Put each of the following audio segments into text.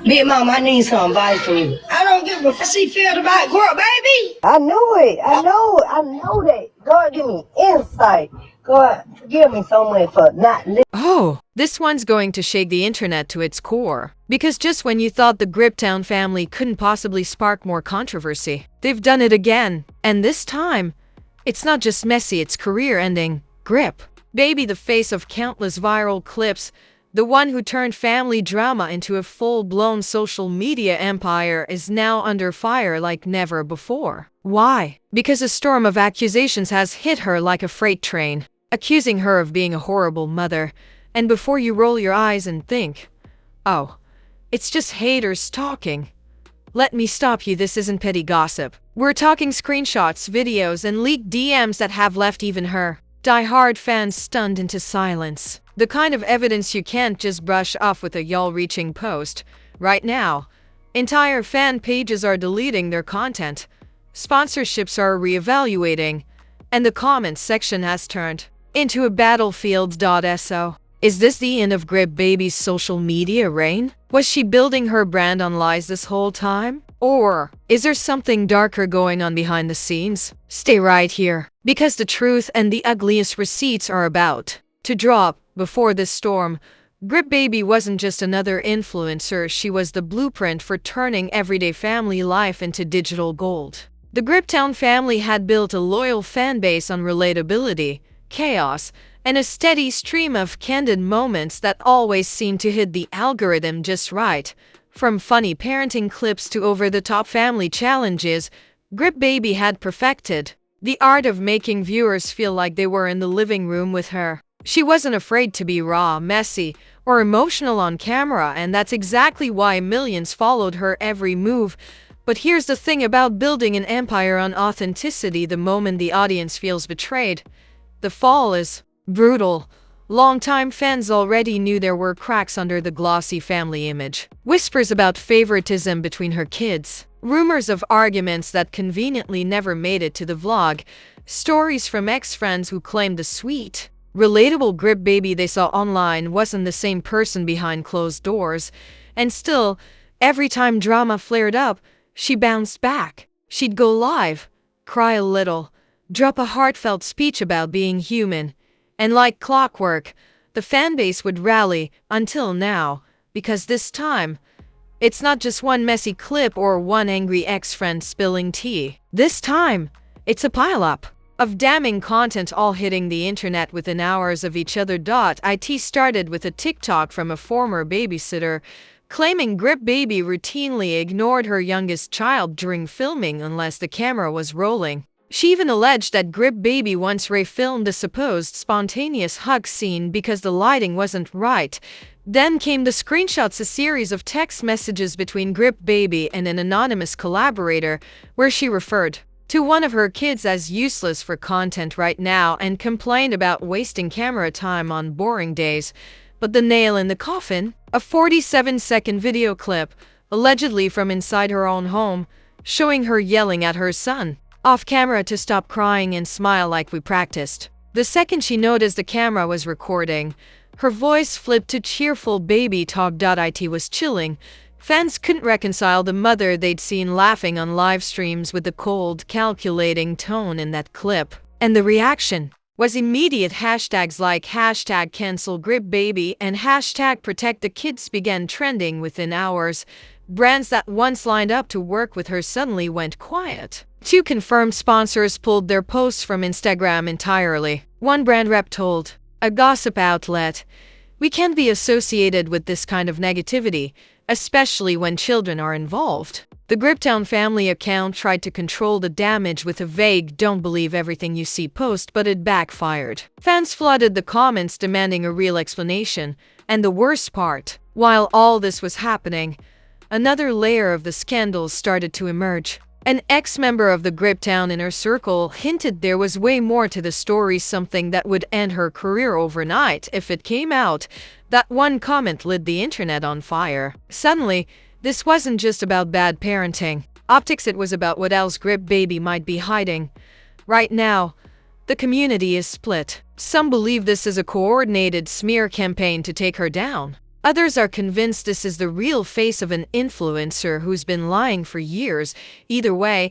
Big Mom, I need some advice from you. I don't give a fuck she feel about girl, baby. I know it. I know that. God, give me insight. God, forgive me so much for not listening. Oh, this one's going to shake the internet to its core. Because just when you thought the Griptown family couldn't possibly spark more controversy, they've done it again. And this time, it's not just messy, it's career-ending. Grip Baby, the face of countless viral clips, the one who turned family drama into a full-blown social media empire, is now under fire like never before. Why? Because a storm of accusations has hit her like a freight train, accusing her of being a horrible mother. And before you roll your eyes and think, oh, it's just haters talking, let me stop you, this isn't petty gossip. We're talking screenshots, videos, and leaked DMs that have left even her die-hard fans stunned into silence. The kind of evidence you can't just brush off with a y'all-reaching post. Right now, entire fan pages are deleting their content, sponsorships are reevaluating, and the comments section has turned into a battlefield.so. Is this the end of Grip Baby's social media reign? Was she building her brand on lies this whole time? Or is there something darker going on behind the scenes? Stay right here, because the truth and the ugliest receipts are about to drop. Before this storm, Grip Baby wasn't just another influencer, she was the blueprint for turning everyday family life into digital gold. The Griptown family had built a loyal fan base on relatability, chaos, and a steady stream of candid moments that always seemed to hit the algorithm just right. From funny parenting clips to over-the-top family challenges, Grip Baby had perfected the art of making viewers feel like they were in the living room with her. She wasn't afraid to be raw, messy, or emotional on camera, and that's exactly why millions followed her every move. But here's the thing about building an empire on authenticity: the moment the audience feels betrayed, the fall is brutal. Longtime fans already knew there were cracks under the glossy family image. Whispers about favoritism between her kids, rumors of arguments that conveniently never made it to the vlog, stories from ex-friends who claimed the sweet, relatable Grip Baby they saw online wasn't the same person behind closed doors. And still, every time drama flared up, she bounced back. She'd go live, cry a little, drop a heartfelt speech about being human, and like clockwork, the fanbase would rally. Until now, because this time, it's not just one messy clip or one angry ex-friend spilling tea. This time, it's a pileup of damning content all hitting the internet within hours of each other. It started with a TikTok from a former babysitter claiming Grip Baby routinely ignored her youngest child during filming unless the camera was rolling. She even alleged that Grip Baby once filmed a supposed spontaneous hug scene because the lighting wasn't right. Then came the screenshots, a series of text messages between Grip Baby and an anonymous collaborator where she referred to one of her kids as useless for content right now and complained about wasting camera time on boring days. But the nail in the coffin, a 47-second video clip, allegedly from inside her own home, showing her yelling at her son off camera to stop crying and smile like we practiced. The second she noticed the camera was recording, her voice flipped to cheerful baby talk. It was chilling. Fans couldn't reconcile the mother they'd seen laughing on live streams with the cold, calculating tone in that clip. And the reaction was immediate. Hashtags like hashtag cancel Grip Baby and hashtag protect the kids began trending within hours. Brands that once lined up to work with her suddenly went quiet. 2 confirmed sponsors pulled their posts from Instagram entirely. One brand rep told a gossip outlet, "We can't be associated with this kind of negativity, especially when children are involved." The Griptown family account tried to control the damage with a vague "don't believe everything you see" post, but it backfired. Fans flooded the comments demanding a real explanation. And the worst part, while all this was happening, another layer of the scandals started to emerge. An ex-member of the Griptown inner circle hinted there was way more to the story, something that would end her career overnight if it came out. That one comment lit the internet on fire. Suddenly, this wasn't just about bad parenting optics, it was about what else Grip Baby might be hiding. Right now, the community is split. Some believe this is a coordinated smear campaign to take her down. Others are convinced this is the real face of an influencer who's been lying for years. Either way,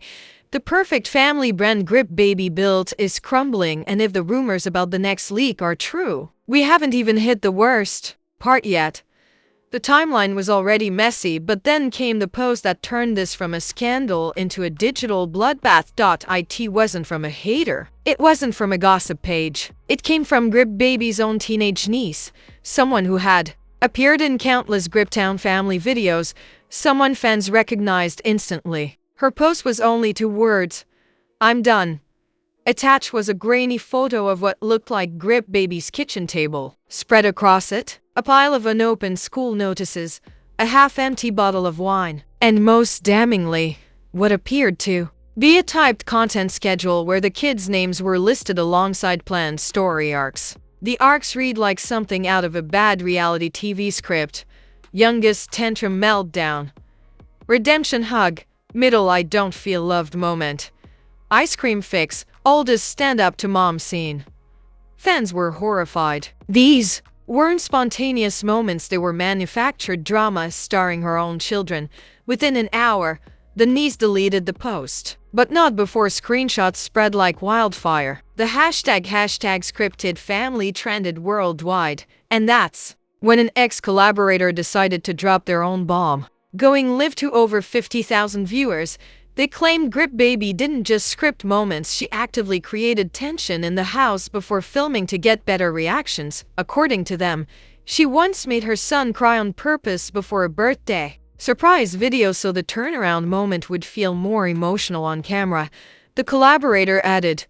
the perfect family brand Grip Baby built is crumbling, and if the rumors about the next leak are true, we haven't even hit the worst part yet. The timeline was already messy, but then came the post that turned this from a scandal into a digital bloodbath. It wasn't from a hater. It wasn't from a gossip page. It came from Grip Baby's own teenage niece, someone who had appeared in countless Griptown family videos, someone fans recognized instantly. Her post was only 2 words: "I'm done." Attached was a grainy photo of what looked like Grip Baby's kitchen table. Spread across it, a pile of unopened school notices, a half-empty bottle of wine, and most damningly, what appeared to be a typed content schedule where the kids' names were listed alongside planned story arcs. The arcs read like something out of a bad reality TV script. Youngest tantrum meltdown. Redemption hug. Middle I don't feel loved moment. Ice cream fix. Oldest stand up to mom scene. Fans were horrified. These weren't spontaneous moments, they were manufactured dramas starring her own children. Within an hour, the niece deleted the post. But not before screenshots spread like wildfire. The hashtag scripted family trended worldwide. And that's when an ex-collaborator decided to drop their own bomb. Going live to over 50,000 viewers, they claimed Grip Baby didn't just script moments, she actively created tension in the house before filming to get better reactions. According to them, she once made her son cry on purpose before a birthday surprise video so the turnaround moment would feel more emotional on camera. The collaborator added,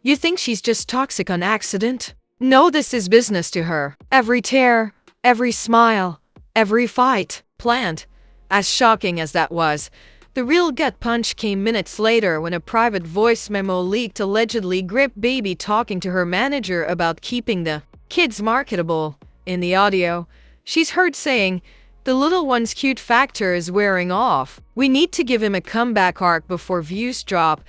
"You think she's just toxic on accident? No, this is business to her. Every tear, every smile, every fight, planned." As shocking as that was, the real gut punch came minutes later when a private voice memo leaked, allegedly Grip Baby talking to her manager about keeping the kids marketable. In the audio, she's heard saying, "The little one's cute factor is wearing off. We need to give him a comeback arc before views drop."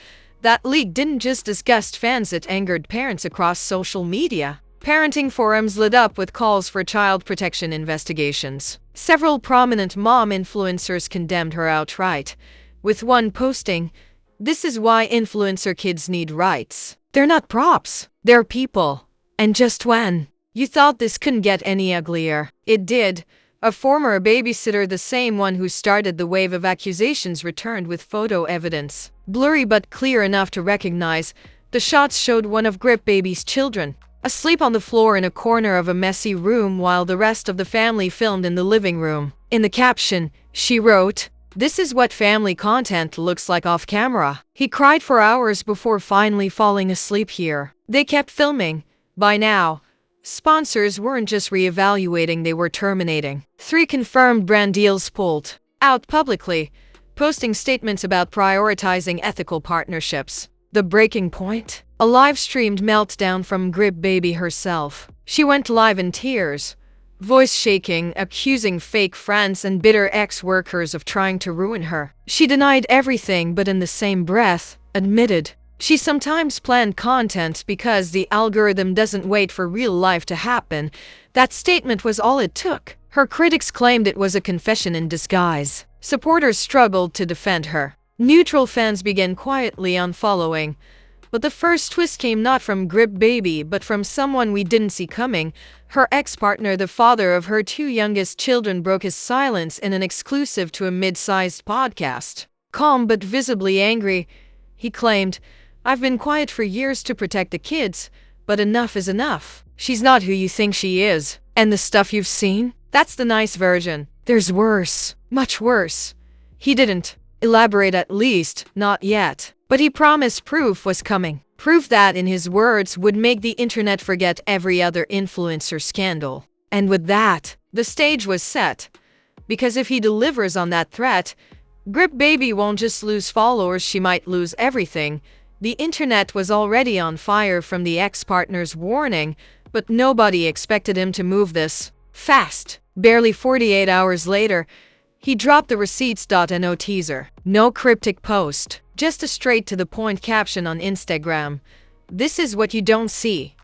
That leak didn't just disgust fans, it angered parents across social media. Parenting forums lit up with calls for child protection investigations. Several prominent mom influencers condemned her outright, with one posting, "This is why influencer kids need rights. They're not props, they're people." And just when you thought this couldn't get any uglier, it did. A former babysitter, the same one who started the wave of accusations, returned with photo evidence. Blurry but clear enough to recognize, the shots showed one of Grip Baby's children asleep on the floor in a corner of a messy room while the rest of the family filmed in the living room. In the caption, she wrote, "This is what family content looks like off camera. He cried for hours before finally falling asleep here. They kept filming. By now, sponsors weren't just reevaluating, they were terminating." 3 confirmed brand deals pulled out publicly, posting statements about prioritizing ethical partnerships. The breaking point? A live-streamed meltdown from Grip Baby herself. She went live in tears, voice shaking, accusing fake friends and bitter ex-workers of trying to ruin her. She denied everything, but in the same breath, admitted she sometimes planned content because the algorithm doesn't wait for real life to happen. That statement was all it took. Her critics claimed it was a confession in disguise. Supporters struggled to defend her. Neutral fans began quietly unfollowing. But the first twist came not from Grip Baby, but from someone we didn't see coming. Her ex-partner, the father of her 2 youngest children, broke his silence in an exclusive to a mid-sized podcast. Calm but visibly angry, he claimed, "I've been quiet for years to protect the kids, but enough is enough. She's not who you think she is. And the stuff you've seen? That's the nice version. There's worse. Much worse." He didn't elaborate, at least, not yet. But he promised proof was coming. Proof that, in his words, would make the internet forget every other influencer scandal. And with that, the stage was set. Because if he delivers on that threat, Grip Baby won't just lose followers, she might lose everything. The internet was already on fire from the ex-partner's warning, but nobody expected him to move this fast. Barely 48 hours later, he dropped the receipts.no teaser. No cryptic post, just a straight-to-the-point caption on Instagram. "This is what you don't see."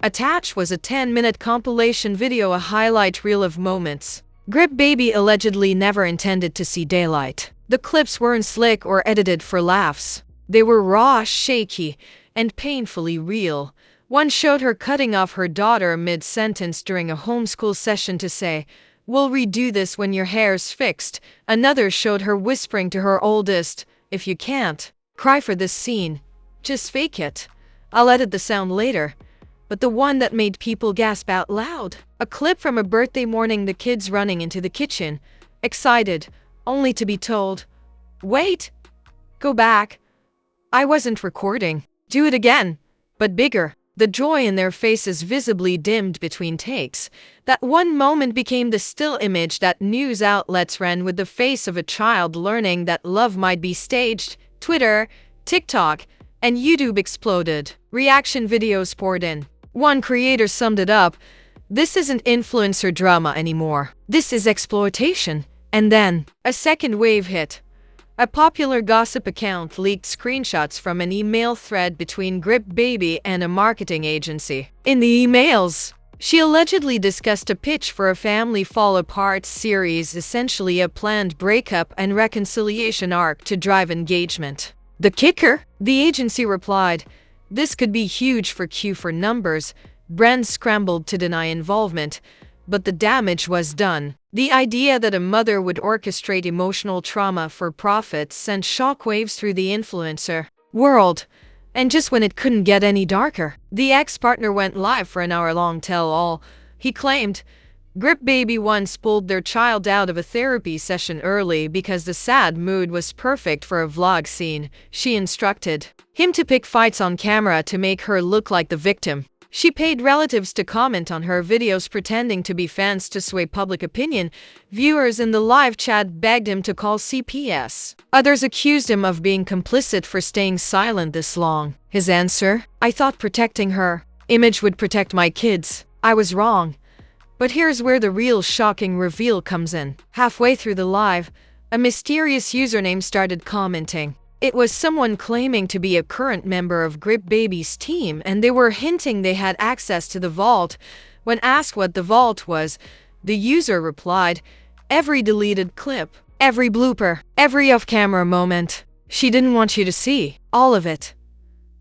Attached was a 10-minute compilation video, a highlight reel of moments Grip Baby allegedly never intended to see daylight. The clips weren't slick or edited for laughs. They were raw, shaky, and painfully real. One showed her cutting off her daughter mid-sentence during a homeschool session to say, "We'll redo this when your hair's fixed." Another showed her whispering to her oldest, "If you can't cry for this scene, just fake it. I'll edit the sound later." But the one that made people gasp out loud, a clip from a birthday morning, the kids running into the kitchen, excited, only to be told, "Wait, go back. I wasn't recording. Do it again, but bigger." The joy in their faces visibly dimmed between takes. That one moment became the still image that news outlets ran with, the face of a child learning that love might be staged. Twitter, TikTok, and YouTube exploded. Reaction videos poured in. One creator summed it up, "This isn't influencer drama anymore. This is exploitation." And then, a second wave hit. A popular gossip account leaked screenshots from an email thread between Grip Baby and a marketing agency. In the emails, she allegedly discussed a pitch for a family fall-apart series, essentially a planned breakup and reconciliation arc to drive engagement. The kicker? The agency replied, "This could be huge for Q for numbers." Brands scrambled to deny involvement, but the damage was done. The idea that a mother would orchestrate emotional trauma for profit sent shockwaves through the influencer world. And just when it couldn't get any darker, the ex-partner went live for an hour-long tell-all. He claimed Grip Baby once pulled their child out of a therapy session early because the sad mood was perfect for a vlog scene. She instructed him to pick fights on camera to make her look like the victim. She paid relatives to comment on her videos pretending to be fans to sway public opinion. Viewers in the live chat begged him to call CPS. Others accused him of being complicit for staying silent this long. His answer? "I thought protecting her image would protect my kids. I was wrong." But here's where the real shocking reveal comes in. Halfway through the live, a mysterious username started commenting. It was someone claiming to be a current member of Grip Baby's team, and they were hinting they had access to the vault. When asked what the vault was, the user replied, "Every deleted clip, every blooper, every off-camera moment. She didn't want you to see all of it."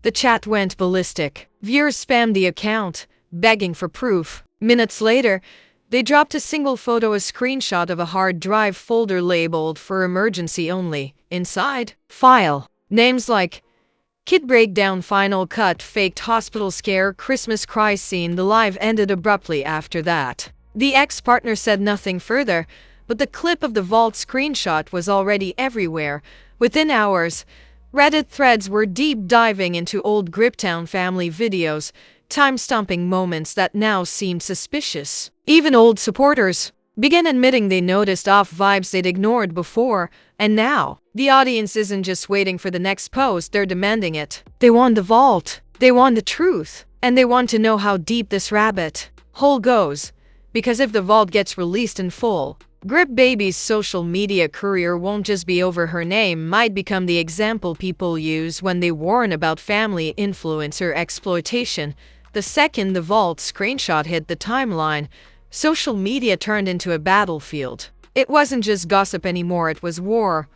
The chat went ballistic. Viewers spammed the account, begging for proof. Minutes later, they dropped a single photo, a screenshot of a hard drive folder labeled "for emergency only." Inside, file names like Kid Breakdown, Final Cut, Faked Hospital Scare, Christmas Cry Scene. The live ended abruptly after that. The ex-partner said nothing further, but the clip of the vault screenshot was already everywhere. Within hours, Reddit threads were deep diving into old Griptown family videos, time-stomping moments that now seemed suspicious. Even old supporters began admitting they noticed off vibes they'd ignored before, and now, the audience isn't just waiting for the next post, they're demanding it. They want the vault, they want the truth, and they want to know how deep this rabbit hole goes. Because if the vault gets released in full, Grip Baby's social media career won't just be over. Her name might become the example people use when they warn about family influencer exploitation. The second the vault screenshot hit the timeline, social media turned into a battlefield. It wasn't just gossip anymore, it was war.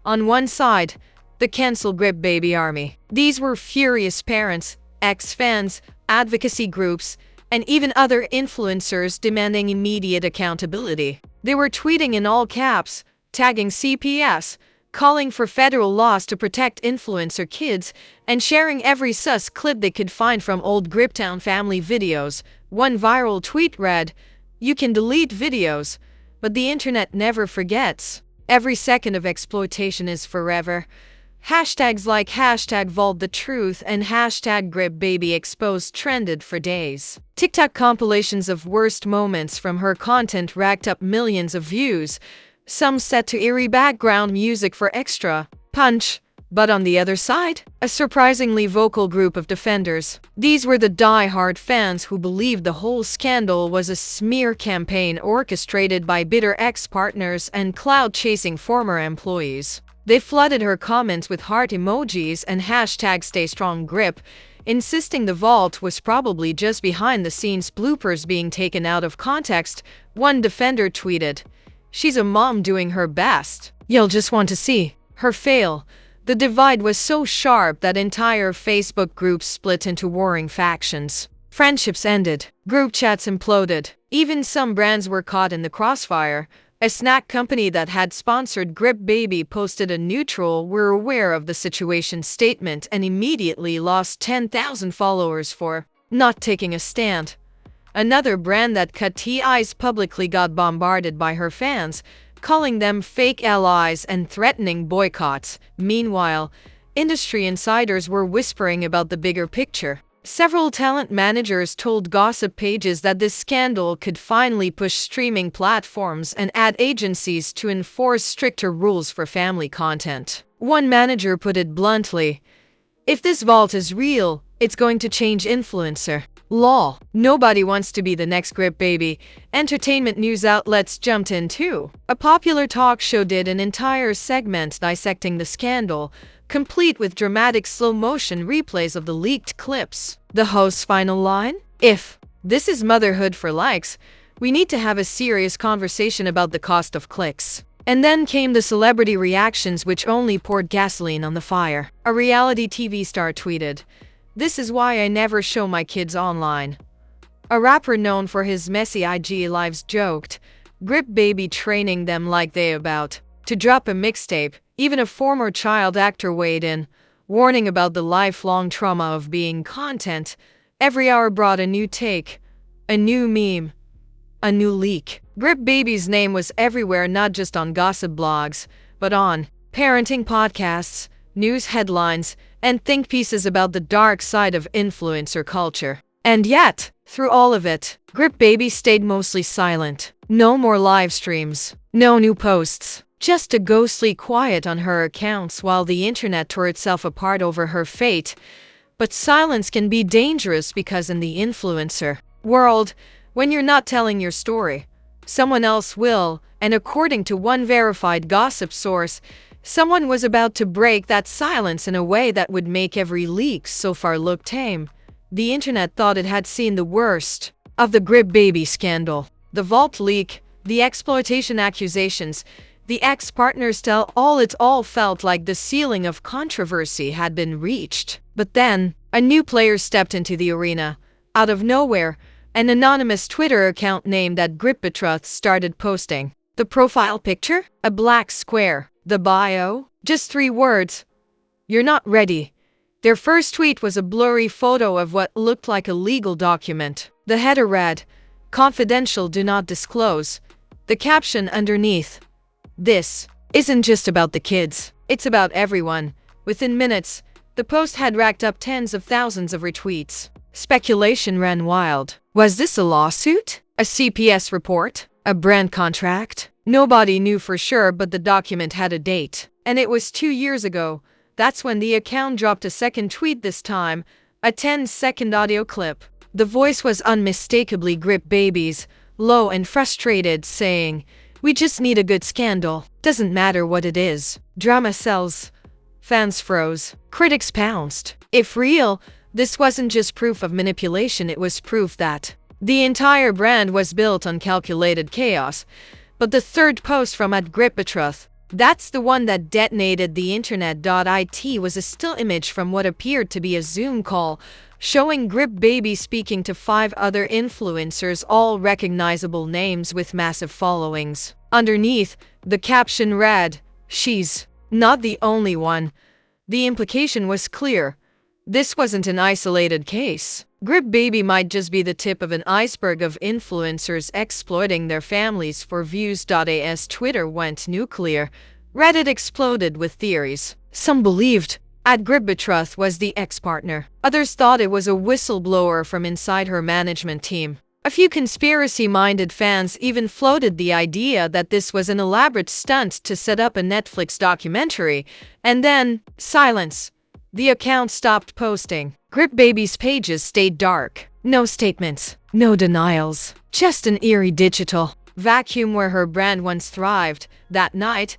On one side, the cancel Grip Baby army. These were furious parents, ex-fans, advocacy groups, and even other influencers demanding immediate accountability. They were tweeting in all caps, tagging CPS, calling for federal laws to protect influencer kids, and sharing every sus clip they could find from old Griptown family videos. One viral tweet read, "You can delete videos, but the internet never forgets. Every second of exploitation is forever." Hashtags like hashtag Vault the Truth and hashtag Grip Baby Exposed trended for days. TikTok compilations of worst moments from her content racked up millions of views, some set to eerie background music for extra punch. But on the other side, a surprisingly vocal group of defenders. These were the die-hard fans who believed the whole scandal was a smear campaign orchestrated by bitter ex-partners and cloud-chasing former employees. They flooded her comments with heart emojis and hashtag StayStrongGrip, insisting the vault was probably just behind-the-scenes bloopers being taken out of context. One defender tweeted, "She's a mom doing her best. You'll just want to see her fail." The divide was so sharp that entire Facebook groups split into warring factions. Friendships ended. Group chats imploded. Even some brands were caught in the crossfire. A snack company that had sponsored Grip Baby posted a neutral "we're aware of the situation" statement and immediately lost 10,000 followers for not taking a stand. Another brand that cut ties publicly got bombarded by her fans, calling them fake allies and threatening boycotts. Meanwhile, industry insiders were whispering about the bigger picture. Several talent managers told gossip pages that this scandal could finally push streaming platforms and ad agencies to enforce stricter rules for family content. One manager put it bluntly, "If this vault is real, it's going to change influencer. Lol. Nobody wants to be the next Grip Baby." Entertainment news outlets jumped in too. A popular talk show did an entire segment dissecting the scandal, complete with dramatic slow-motion replays of the leaked clips. The host's final line? "If this is motherhood for likes, we need to have a serious conversation about the cost of clicks." And then came the celebrity reactions, which only poured gasoline on the fire. A reality TV star tweeted, "This is why I never show my kids online." A rapper known for his messy IG lives joked, "Grip Baby training them like they about to drop a mixtape." Even a former child actor weighed in, warning about the lifelong trauma of being content. Every hour brought a new take, a new meme, a new leak. Grip Baby's name was everywhere, not just on gossip blogs, but on parenting podcasts, news headlines, and think pieces about the dark side of influencer culture. And yet, through all of it, Grip Baby stayed mostly silent. No more live streams, no new posts. Just a ghostly quiet on her accounts while the internet tore itself apart over her fate. But silence can be dangerous because in the influencer world, when you're not telling your story, someone else will, and according to one verified gossip source, someone was about to break that silence in a way that would make every leak so far look tame. The internet thought it had seen the worst of the Grip Baby scandal. The vault leak, the exploitation accusations, the ex-partners tell all, it all felt like the ceiling of controversy had been reached. But then, a new player stepped into the arena. Out of nowhere, an anonymous Twitter account named @Griptown started posting. The profile picture? A black square. The bio? Just 3 words. "You're not ready." Their first tweet was a blurry photo of what looked like a legal document. The header read, "Confidential, do not disclose." The caption underneath, "This isn't just about the kids, it's about everyone." Within minutes, the post had racked up tens of thousands of retweets. Speculation ran wild. Was this a lawsuit? A CPS report? A brand contract? Nobody knew for sure, but the document had a date. And it was 2 years ago. That's when the account dropped a second tweet, this time a 10-second audio clip. The voice was unmistakably Grip Baby's, low and frustrated, saying, "We just need a good scandal. Doesn't matter what it is. Drama sells." Fans froze. Critics pounced. If real, this wasn't just proof of manipulation, it was proof that the entire brand was built on calculated chaos. But the third post from @Griptown, that's the one that detonated the internet.it, was a still image from what appeared to be a Zoom call, showing Grip Baby speaking to 5 other influencers, all recognizable names with massive followings. Underneath, the caption read, "She's not the only one." The implication was clear. This wasn't an isolated case. Grip Baby might just be the tip of an iceberg of influencers exploiting their families for views. As Twitter went nuclear, Reddit exploded with theories. Some believed @Griptown was the ex-partner. Others thought it was a whistleblower from inside her management team. A few conspiracy-minded fans even floated the idea that this was an elaborate stunt to set up a Netflix documentary. And then, silence. The account stopped posting. Grip Baby's pages stayed dark. No statements, no denials, just an eerie digital vacuum where her brand once thrived. That night,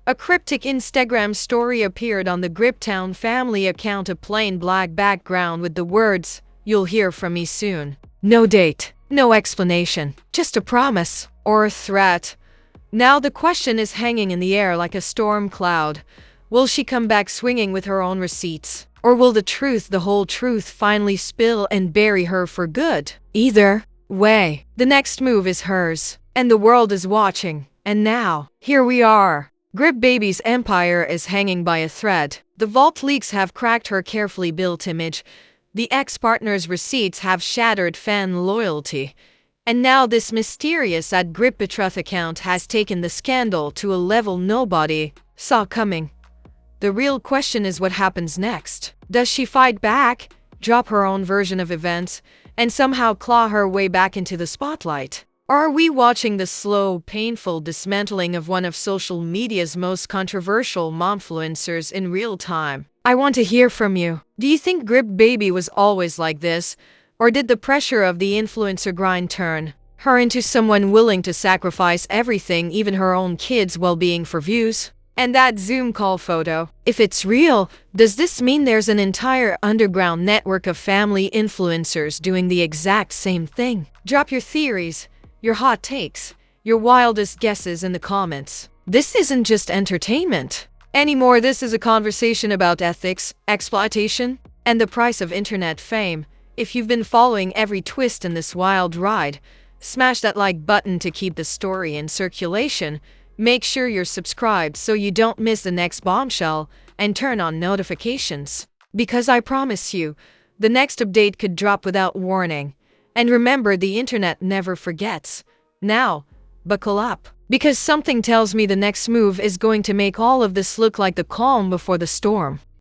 A cryptic Instagram story appeared on the Griptown family account, a plain black background with the words, "You'll hear from me soon." No date, no explanation, just a promise or a threat. Now the question is hanging in the air like a storm cloud. Will she come back swinging with her own receipts? Or will the truth, the whole truth, finally spill and bury her for good? Either way, the next move is hers, and the world is watching. And now, here we are. Grip Baby's empire is hanging by a thread. The vault leaks have cracked her carefully built image. The ex-partner's receipts have shattered fan loyalty. And now this mysterious @Griptown account has taken the scandal to a level nobody saw coming. The real question is what happens next. Does she fight back, drop her own version of events, and somehow claw her way back into the spotlight? Or are we watching the slow, painful dismantling of one of social media's most controversial momfluencers in real time? I want to hear from you. Do you think Grip Baby was always like this? Or did the pressure of the influencer grind turn her into someone willing to sacrifice everything, even her own kids' well-being, for views? And that Zoom call photo, if it's real, does this mean there's an entire underground network of family influencers doing the exact same thing? Drop your theories, your hot takes, your wildest guesses in the comments. This isn't just entertainment anymore. This is a conversation about ethics, exploitation, and the price of internet fame. If you've been following every twist in this wild ride, smash that like button to keep the story in circulation. Make sure you're subscribed so you don't miss the next bombshell, and turn on notifications. Because I promise you, the next update could drop without warning. And remember, the internet never forgets. Now, buckle up. Because something tells me the next move is going to make all of this look like the calm before the storm.